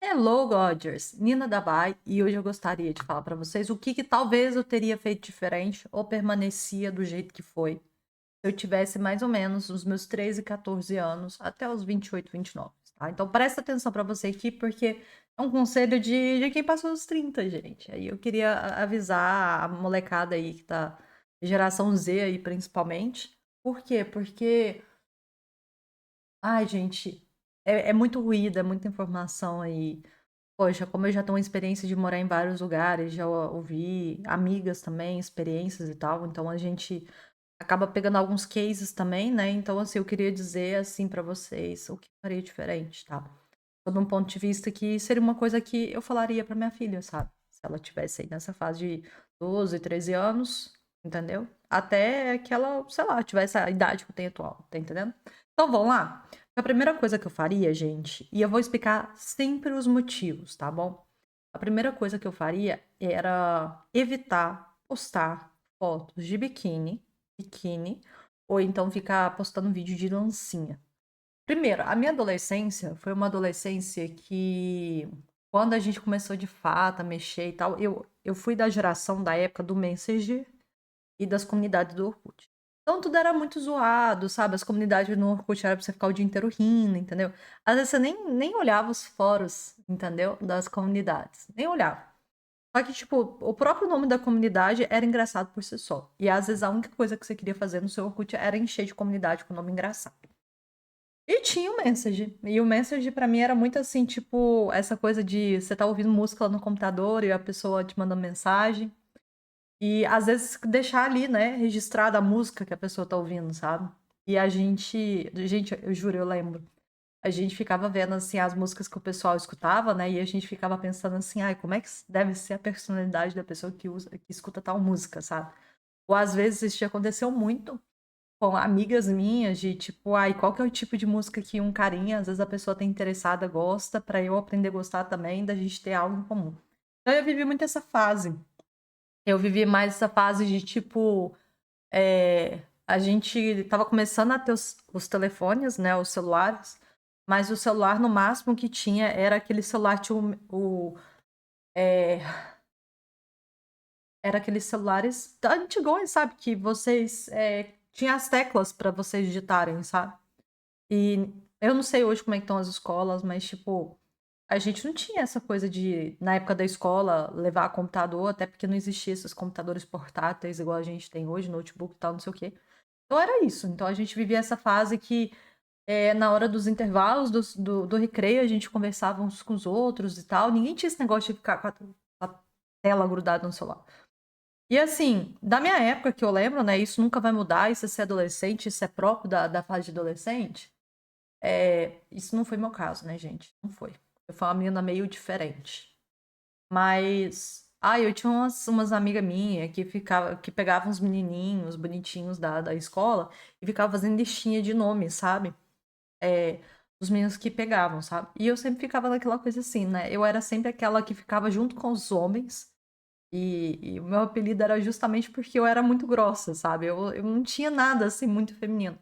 Hello, Rogers, Nina Dabai, e hoje eu gostaria de falar para vocês o que talvez eu teria feito diferente ou permanecia do jeito que foi se eu tivesse mais ou menos os meus 13, 14 anos até os 28, 29, tá? Então presta atenção para você aqui, porque é um conselho de quem passou os 30, gente. Aí eu queria avisar a molecada aí que tá, geração Z aí principalmente. Por quê? Porque, ai, gente, é muito ruído, é muita informação aí. Poxa, como eu já tenho uma experiência de morar em vários lugares, já ouvi amigas também, experiências e tal, então a gente acaba pegando alguns cases também, né? Então, assim, eu queria dizer assim pra vocês o que eu faria diferente, tá? Sob um ponto de vista que seria uma coisa que eu falaria pra minha filha, sabe? Se ela tivesse aí nessa fase de 12, 13 anos, entendeu? Até que ela, sei lá, tivesse a idade que eu tenho atual, tá entendendo? Então, vamos lá. A primeira coisa que eu faria, gente, e eu vou explicar sempre os motivos, tá bom? A primeira coisa que eu faria era evitar postar fotos de biquíni, ou então ficar postando vídeo de dancinha. Primeiro, a minha adolescência foi uma adolescência que, quando a gente começou de fato a mexer e tal, eu fui da geração da época do Messenger e das comunidades do Orkut. Então tudo era muito zoado, sabe? As comunidades no Orkut era pra você ficar o dia inteiro rindo, entendeu? Às vezes você nem olhava os fóruns, entendeu? Das comunidades. Nem olhava. Só que, tipo, o próprio nome da comunidade era engraçado por si só. E às vezes a única coisa que você queria fazer no seu Orkut era encher de comunidade com nome engraçado. E tinha o Message. E o Message pra mim era muito assim, tipo, essa coisa de você tá ouvindo música lá no computador e a pessoa te manda mensagem. E às vezes deixar ali, né, registrada a música que a pessoa tá ouvindo, sabe? E a gente, eu juro, eu lembro. A gente ficava vendo assim as músicas que o pessoal escutava, né? E a gente ficava pensando assim, ai, como é que deve ser a personalidade da pessoa que usa, que escuta tal música, sabe? Ou às vezes isso já aconteceu muito com amigas minhas de tipo, ai, qual que é o tipo de música que um carinha, às vezes a pessoa tá interessada, gosta, pra eu aprender a gostar também, da gente ter algo em comum. Então eu vivi muito essa fase. Eu vivi mais essa fase de tipo, a gente tava começando a ter os telefones, né, os celulares, mas o celular no máximo que tinha era aquele celular, tinha é, era aqueles celulares antigos, sabe, que vocês, tinha as teclas pra vocês digitarem, sabe? E eu não sei hoje como é que estão as escolas, mas, tipo, a gente não tinha essa coisa de, na época da escola, levar computador, até porque não existia esses computadores portáteis igual a gente tem hoje, notebook e tal, não sei o quê. Então era isso. Então a gente vivia essa fase que, na hora dos intervalos do recreio, a gente conversava uns com os outros e tal. Ninguém tinha esse negócio de ficar com a tela grudada no celular. E assim, da minha época que eu lembro, né? Isso nunca vai mudar, isso é ser adolescente, isso é próprio da fase de adolescente. Isso não foi meu caso, né, gente? Não foi. Eu fui uma menina meio diferente. Mas, eu tinha umas amigas minhas que pegavam os menininhos bonitinhos da escola e ficava fazendo listinha de nomes, sabe? É, os meninos que pegavam, sabe? E eu sempre ficava naquela coisa assim, né? Eu era sempre aquela que ficava junto com os homens. E o meu apelido era justamente porque eu era muito grossa, sabe? Eu não tinha nada assim muito feminino.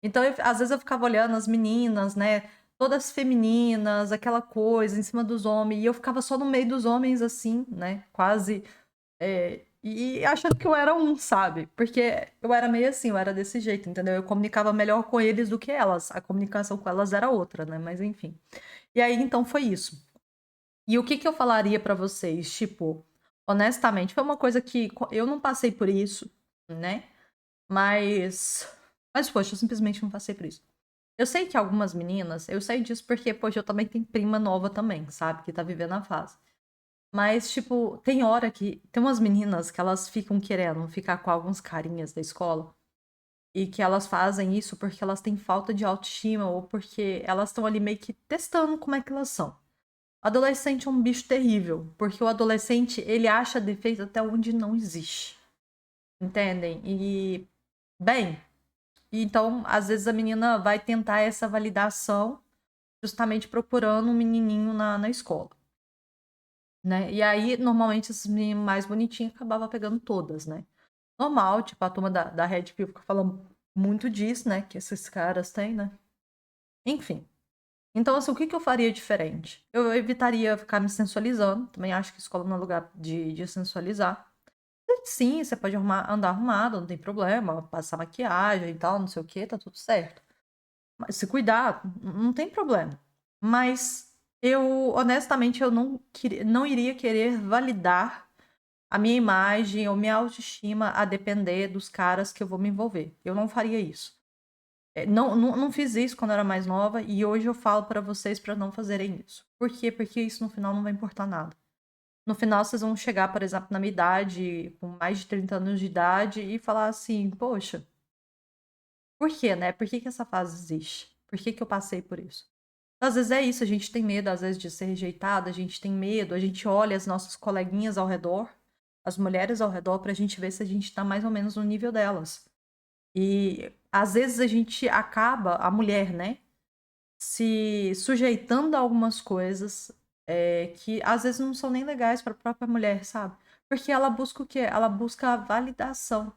Então, às vezes eu ficava olhando as meninas, né? Todas femininas, aquela coisa em cima dos homens, e eu ficava só no meio dos homens, assim, né? Quase. E achando que eu era um, sabe? Porque eu era meio assim, eu era desse jeito, entendeu? Eu comunicava melhor com eles do que elas. A comunicação com elas era outra, né? Mas enfim. E aí, então, foi isso. E o que que eu falaria pra vocês? Tipo, honestamente, foi uma coisa que eu não passei por isso, né? Mas. Mas, poxa, eu simplesmente não passei por isso. Eu sei que algumas meninas, eu sei disso porque, poxa, eu também tenho prima nova também, sabe? Que tá vivendo a fase. Mas, tipo, tem hora que. Tem umas meninas que elas ficam querendo ficar com alguns carinhas da escola. E que elas fazem isso porque elas têm falta de autoestima ou porque elas estão ali meio que testando como é que elas são. Adolescente é um bicho terrível, porque o adolescente, ele acha defeito até onde não existe. Entendem? E, bem, então, às vezes a menina vai tentar essa validação justamente procurando um menininho na escola, né? E aí, normalmente, esses meninos mais bonitinhos acabava pegando todas, né? Normal, tipo, a turma da Red Pill fica falando muito disso, né? Que esses caras têm, né? Enfim. Então, assim, o que que eu faria diferente? Eu evitaria ficar me sensualizando. Também acho que escola não é lugar de sensualizar. Sim, você pode andar arrumado, não tem problema, passar maquiagem e tal, não sei o que, tá tudo certo. Mas se cuidar, não tem problema. Mas eu, honestamente, eu não iria querer validar a minha imagem ou minha autoestima a depender dos caras que eu vou me envolver. Eu não faria isso. Não fiz isso quando eu era mais nova e hoje eu falo pra vocês pra não fazerem isso. Por quê? Porque isso no final não vai importar nada. No final, vocês vão chegar, por exemplo, na minha idade, com mais de 30 anos de idade, e falar assim: poxa, por quê, né? Por que que essa fase existe? Por que que eu passei por isso? Às vezes é isso, a gente tem medo, às vezes, de ser rejeitada, a gente tem medo, a gente olha as nossas coleguinhas ao redor, as mulheres ao redor, pra gente ver se a gente tá mais ou menos no nível delas. E às vezes a gente acaba, a mulher, né, se sujeitando a algumas coisas que às vezes não são nem legais para a própria mulher, sabe? Porque ela busca o quê? Ela busca a validação.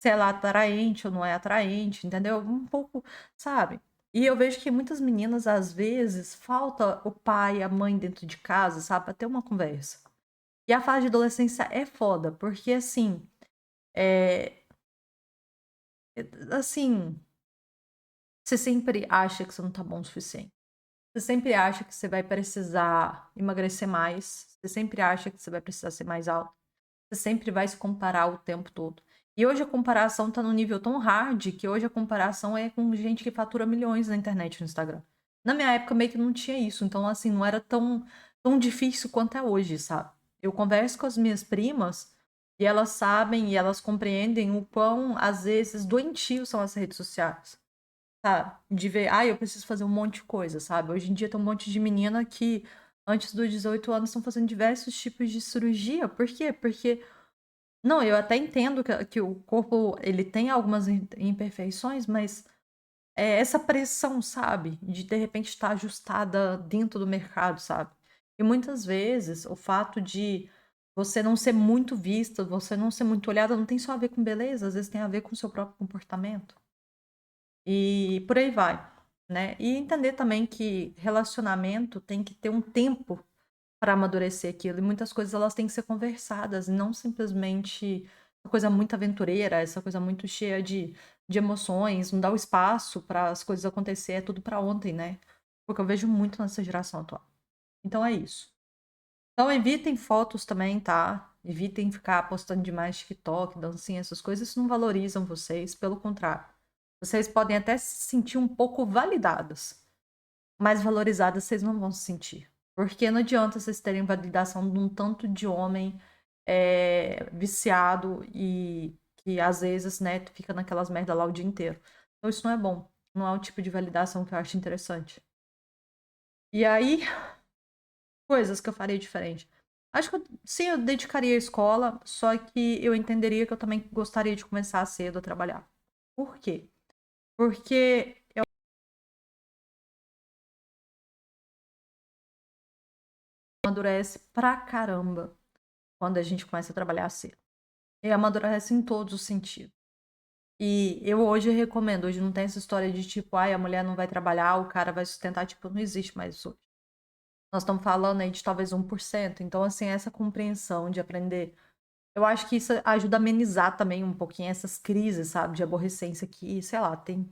Se ela é atraente ou não é atraente, entendeu? Um pouco, sabe? E eu vejo que muitas meninas, às vezes, falta o pai, a mãe dentro de casa, sabe? Pra ter uma conversa. E a fase de adolescência é foda, porque assim, é, assim, você sempre acha que você não tá bom o suficiente. Você sempre acha que você vai precisar emagrecer mais, você sempre acha que você vai precisar ser mais alto, você sempre vai se comparar o tempo todo. E hoje a comparação tá num nível tão hard que hoje a comparação é com gente que fatura milhões na internet e no Instagram. Na minha época meio que não tinha isso, então assim, não era tão difícil quanto é hoje, sabe? Eu converso com as minhas primas e elas sabem e elas compreendem o quão, às vezes, doentios são as redes sociais. Sabe? De ver, eu preciso fazer um monte de coisa, sabe? Hoje em dia tem um monte de menina que antes dos 18 anos estão fazendo diversos tipos de cirurgia. Por quê? Porque, não, eu até entendo que o corpo, ele tem algumas imperfeições, mas é essa pressão, sabe? De repente estar ajustada dentro do mercado, sabe? E muitas vezes o fato de você não ser muito vista, você não ser muito olhada, não tem só a ver com beleza, às vezes tem a ver com o seu próprio comportamento. E por aí vai, né? E entender também que relacionamento tem que ter um tempo para amadurecer aquilo. E muitas coisas elas têm que ser conversadas, e não simplesmente uma coisa muito aventureira, essa coisa muito cheia de emoções, não dá o espaço para as coisas acontecer, é tudo para ontem, né? Porque eu vejo muito nessa geração atual. Então é isso. Então evitem fotos também, tá? Evitem ficar postando demais TikTok, dancinha, essas coisas, isso não valorizam vocês, pelo contrário. Vocês podem até se sentir um pouco validadas, mas valorizadas vocês não vão se sentir. Porque não adianta vocês terem validação de um tanto de homem viciado e que às vezes, né, fica naquelas merda lá o dia inteiro. Então isso não é bom. Não é o tipo de validação que eu acho interessante. E aí, coisas que eu faria diferente. Acho que sim, eu dedicaria à escola, só que eu entenderia que eu também gostaria de começar cedo a trabalhar. Por quê? Porque amadurece pra caramba quando a gente começa a trabalhar cedo. E amadurece em todos os sentidos. E eu hoje recomendo, hoje não tem essa história de tipo, a mulher não vai trabalhar, o cara vai sustentar, tipo, não existe mais isso hoje. Nós estamos falando aí de talvez 1%. Então, assim, essa compreensão de aprender. Eu acho que isso ajuda a amenizar também um pouquinho essas crises, sabe, de aborrecência que, sei lá, tem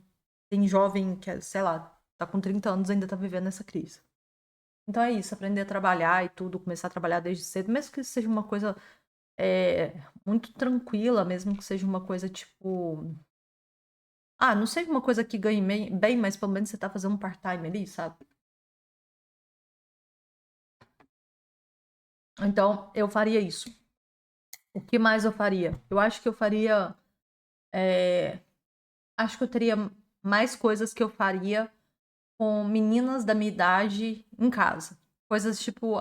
jovem que, sei lá, tá com 30 anos e ainda tá vivendo essa crise. Então é isso, aprender a trabalhar e tudo, começar a trabalhar desde cedo, mesmo que seja uma coisa muito tranquila, mesmo que seja uma coisa tipo. Não seja uma coisa que ganhe bem, mas pelo menos você tá fazendo um part-time ali, sabe? Então, eu faria isso. O que mais eu faria? Eu acho que eu faria. é, Acho que eu teria mais coisas que eu faria com meninas da minha idade em casa. Coisas tipo.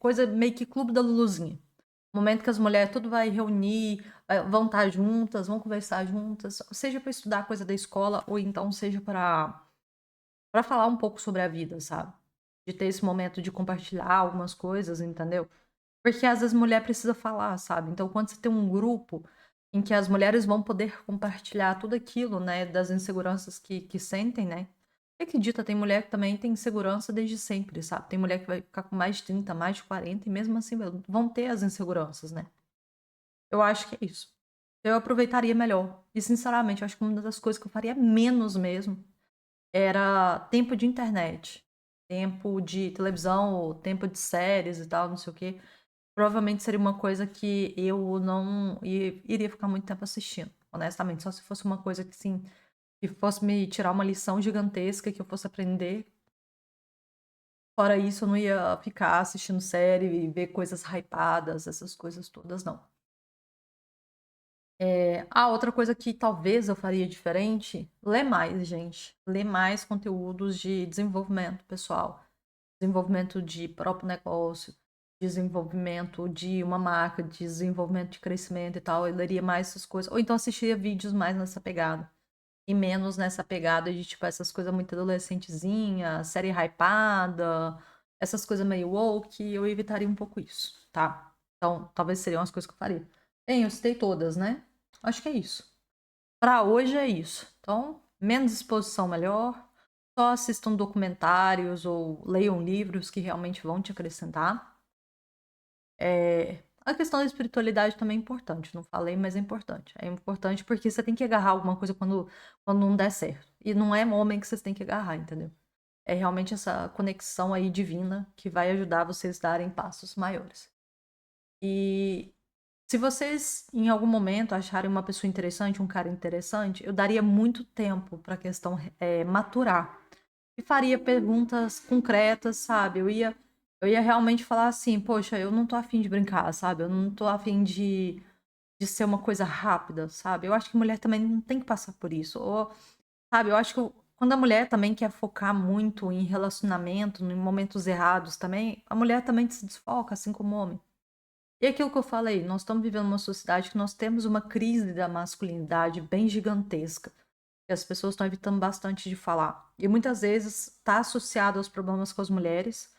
Coisa meio que clube da Luluzinha. Momento que as mulheres tudo vai reunir, vão estar juntas, vão conversar juntas, seja para estudar coisa da escola ou então seja para falar um pouco sobre a vida, sabe? De ter esse momento de compartilhar algumas coisas, entendeu? Porque às vezes mulher precisa falar, sabe? Então quando você tem um grupo em que as mulheres vão poder compartilhar tudo aquilo, né, das inseguranças que sentem, né? E acredita, tem mulher que também tem insegurança desde sempre, sabe? Tem mulher que vai ficar com mais de 30, mais de 40 e mesmo assim vão ter as inseguranças, né? Eu acho que é isso. Eu aproveitaria melhor. E sinceramente, eu acho que uma das coisas que eu faria menos mesmo era tempo de internet, tempo de televisão, ou tempo de séries e tal, não sei o quê. Provavelmente seria uma coisa que eu não iria ficar muito tempo assistindo, honestamente. Só se fosse uma coisa que, sim, que fosse me tirar uma lição gigantesca que eu fosse aprender. Fora isso, eu não ia ficar assistindo série e ver coisas hypadas, essas coisas todas, não. Outra coisa que talvez eu faria diferente, ler mais, gente. Ler mais conteúdos de desenvolvimento pessoal, desenvolvimento de próprio negócio, desenvolvimento de uma marca, desenvolvimento de crescimento e tal. Eu leria mais essas coisas. Ou então assistiria vídeos mais nessa pegada. E menos nessa pegada de, tipo, essas coisas muito adolescentezinha, série hypada, essas coisas meio woke, eu evitaria um pouco isso, tá? Então, talvez seriam as coisas que eu faria. Bem, eu citei todas, né? Acho que é isso. Pra hoje é isso. Então, menos exposição melhor. Só assistam documentários ou leiam livros que realmente vão te acrescentar. A questão da espiritualidade também é importante. Não falei, mas é importante. É importante porque você tem que agarrar alguma coisa quando não der certo. E não é homem que vocês têm que agarrar, entendeu? É realmente essa conexão aí divina que vai ajudar vocês a darem passos maiores. E se vocês em algum momento acharem uma pessoa interessante, um cara interessante, eu daria muito tempo para a questão maturar. E faria perguntas concretas, sabe? Eu ia realmente falar assim, poxa, eu não tô afim de brincar, sabe? Eu não tô afim de ser uma coisa rápida, sabe? Eu acho que mulher também não tem que passar por isso. Ou, sabe, eu acho que quando a mulher também quer focar muito em relacionamento, em momentos errados também, a mulher também se desfoca, assim como o homem. E aquilo que eu falei, nós estamos vivendo uma sociedade que nós temos uma crise da masculinidade bem gigantesca que as pessoas estão evitando bastante de falar. E muitas vezes está associado aos problemas com as mulheres,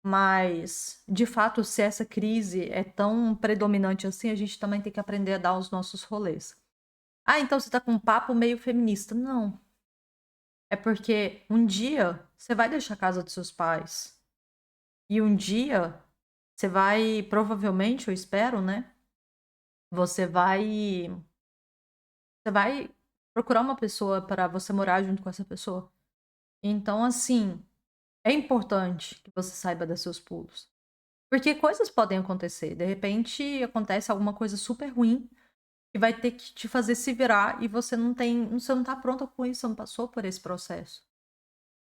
mas de fato, se essa crise é tão predominante assim, a gente também tem que aprender a dar os nossos rolês. Então você está com um papo meio feminista. Não. É porque um dia você vai deixar a casa dos seus pais. E um dia você vai, provavelmente, eu espero, né? Você vai. Você vai procurar uma pessoa para você morar junto com essa pessoa. Então, assim, é importante que você saiba dar seus pulos. Porque coisas podem acontecer. De repente, acontece alguma coisa super ruim que vai ter que te fazer se virar e você não tá pronta com isso, você não passou por esse processo.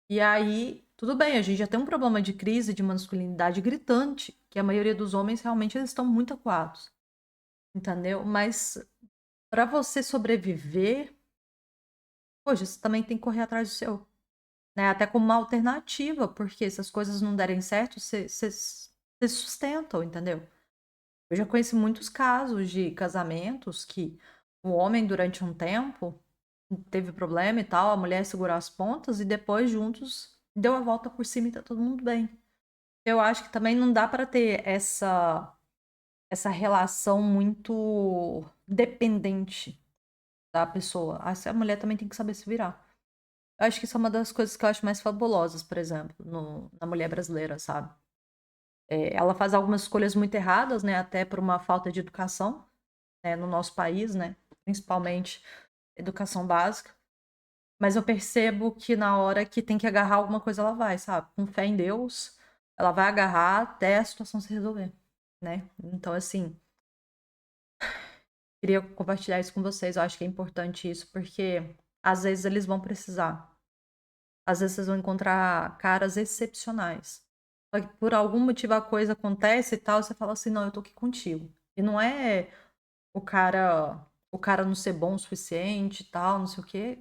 E aí, tudo bem, a gente já tem um problema de crise de masculinidade gritante, que a maioria dos homens realmente eles estão muito acuados. Entendeu? Mas para você sobreviver, poxa, você também tem que correr atrás do seu. Né? Até como uma alternativa, porque se as coisas não derem certo, você sustentam, entendeu? Eu já conheci muitos casos de casamentos que o homem, durante um tempo, teve problema e tal, a mulher segurou as pontas e depois, juntos, deu a volta por cima e tá todo mundo bem. Eu acho que também não dá para ter essa relação muito dependente da pessoa. A mulher também tem que saber se virar. Eu acho que isso é uma das coisas que eu acho mais fabulosas, por exemplo, na mulher brasileira, sabe? Ela faz algumas escolhas muito erradas, né? Até por uma falta de educação, né? No nosso país, né? Principalmente educação básica. Mas eu percebo que na hora que tem que agarrar alguma coisa, ela vai, sabe? Com fé em Deus, ela vai agarrar até a situação se resolver, né? Então, assim, queria compartilhar isso com vocês. Eu acho que é importante isso, porque às vezes eles vão precisar. Às vezes vocês vão encontrar caras excepcionais. Só que por algum motivo a coisa acontece e tal, você fala assim, não, eu tô aqui contigo. E não é o cara não ser bom o suficiente e tal, não sei o quê.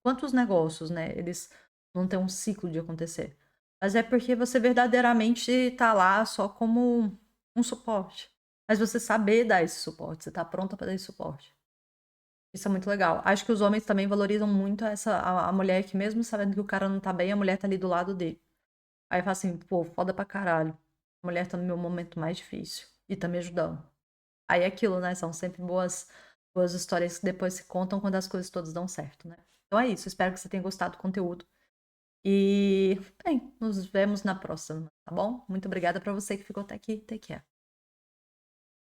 Quantos negócios, né? Eles não têm um ciclo de acontecer. Mas é porque você verdadeiramente tá lá só como um suporte. Mas você saber dar esse suporte, você tá pronta para dar esse suporte. Isso é muito legal. Acho que os homens também valorizam muito a mulher que, mesmo sabendo que o cara não tá bem, a mulher tá ali do lado dele. Aí fala assim, pô, foda pra caralho. A mulher tá no meu momento mais difícil e tá me ajudando. Aí é aquilo, né? São sempre boas histórias que depois se contam quando as coisas todas dão certo, né? Então é isso. Espero que você tenha gostado do conteúdo. E, bem, nos vemos na próxima, tá bom? Muito obrigada para você que ficou até aqui. Take care.